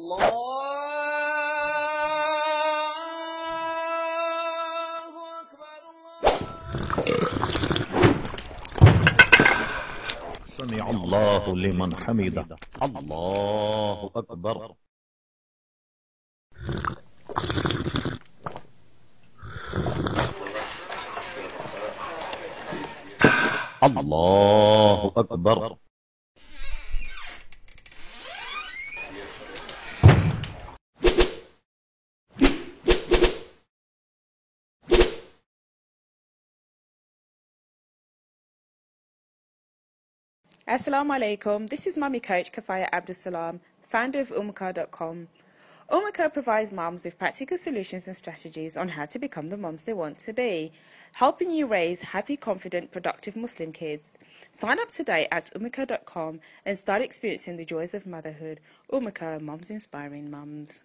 سمع الله لمن حمده. الله أكبر. الله أكبر. Assalamu alaikum. This is Mummy Coach Kafaya Abdussalam, founder of Umaka.com. Umaka provides moms with practical solutions and strategies on how to become the moms they want to be, helping you raise happy, confident, productive Muslim kids. Sign up today at Umaka.com and start experiencing the joys of motherhood. Umaka, moms inspiring moms.